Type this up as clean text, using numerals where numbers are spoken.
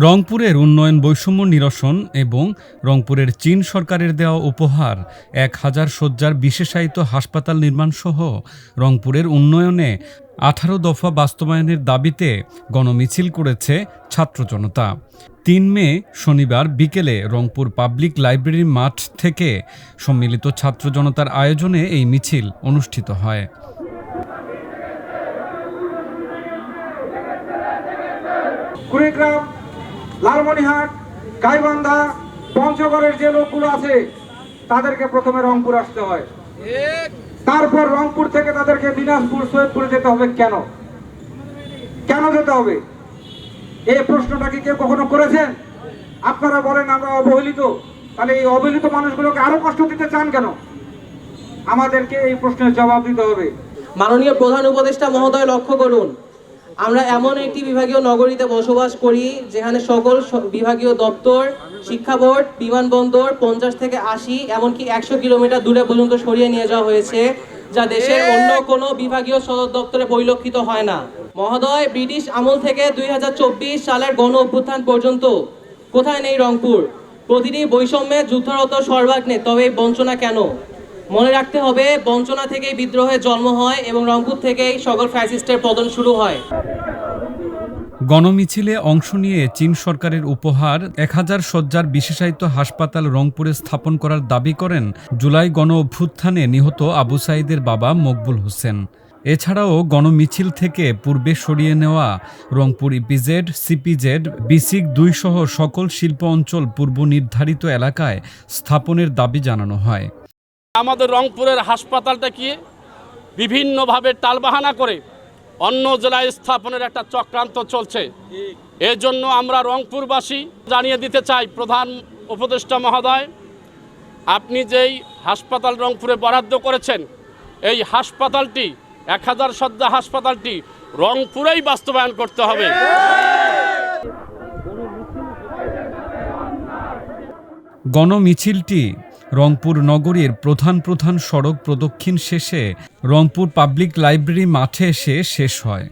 রংপুরের উন্নয়ন বৈষম্য নিরসন এবং রংপুরের চীন সরকারের দেওয়া উপহার ১,০০০ শয্যার বিশেষায়িত হাসপাতাল নির্মাণসহ রংপুরের উন্নয়নে ১৮ দফা বাস্তবায়নের দাবিতে গণমিছিল করেছে ছাত্র জনতা। ৩ মে শনিবার বিকেলে রংপুর পাবলিক লাইব্রেরি মাঠ থেকে সম্মিলিত ছাত্র জনতার আয়োজনে এই মিছিল অনুষ্ঠিত হয়। কুড়িগ্রাম, লালমনিরহাট, গাইবান্ধা, পঞ্চগড়ের যে লোকগুলো আছে তাদেরকে প্রথমে রংপুর আসতে হয়, তারপর রংপুর থেকে তাদেরকে দিনাজপুর, সৈয়দপুরে যেতে হবে। কেন যেতে হবে? এই প্রশ্নটা কি কেউ কখনো করেছেন? আপনারা বলেন আমরা অবহেলিত, তাহলে এই অবহেলিত মানুষগুলোকে আরো কষ্ট দিতে চান কেন? আমাদেরকে এই প্রশ্নের জবাব দিতে হবে। মাননীয় প্রধান উপদেষ্টা মহোদয়, লক্ষ্য করুন, আমরা এমন একটি বিভাগীয় নগরীতে বসবাস করি যেখানে সকল বিভাগীয় দপ্তর, শিক্ষা বোর্ড, বিমানবন্দর 50 থেকে 80 এমনকি 100 কিলোমিটার দূরে পর্যন্ত সরিয়ে নিয়ে যাওয়া হয়েছে, যা দেশের অন্য কোনো বিভাগীয় সদর দপ্তরে পরিলক্ষিত হয় না। মহোদয়, ব্রিটিশ আমল থেকে 2024 সালের গণ অভ্যুত্থান পর্যন্ত কোথায় নেই রংপুর? প্রতিটি বৈষম্যে যুদ্ধরত সর্বাগ্নে, তবে এই বঞ্চনা কেন? মনে রাখতে হবে, বঞ্চনা থেকেই বিদ্রোহের জন্ম হয় এবং রংপুর থেকেই সকল ফ্যাসিস্টের পতন শুরু হয়। গণমিছিলে অংশ নিয়ে চীন সরকারের উপহার ১,০০০ শয্যার বিশেষায়িত হাসপাতাল রংপুরে স্থাপন করার দাবি করেন জুলাই গণ অভ্যুত্থানে নিহত আবু সাঈদের বাবা মকবুল হোসেন। এছাড়াও গণমিছিল থেকে পূর্বে সরিয়ে নেওয়া রংপুর ইপিজেড, সিপিজেড, বিসিক ২ সহ সকল শিল্প অঞ্চল পূর্ব নির্ধারিত এলাকায় স্থাপনের দাবি জানানো হয়। আমাদের রংপুরের হাসপাতালটা কি বিভিন্নভাবে টালবাহানা করে অন্য জেলায় স্থাপনের একটা চক্রান্ত চলছে। এর জন্য আমরা রংপুরবাসী জানিয়ে দিতে চাই, প্রধান উপদেষ্টা মহোদয়, আপনি যেই হাসপাতাল রংপুরে বরাদ্দ করেছেন, এই হাসপাতালটি ১,০০০ শয্যা হাসপাতালটি রংপুরেই বাস্তবায়ন করতে হবে। গণমিছিলটি রংপুর নগরীর প্রধান সড়ক প্রদক্ষিণ শেষে রংপুর পাবলিক লাইব্রেরি মাঠে এসে শেষ হয়।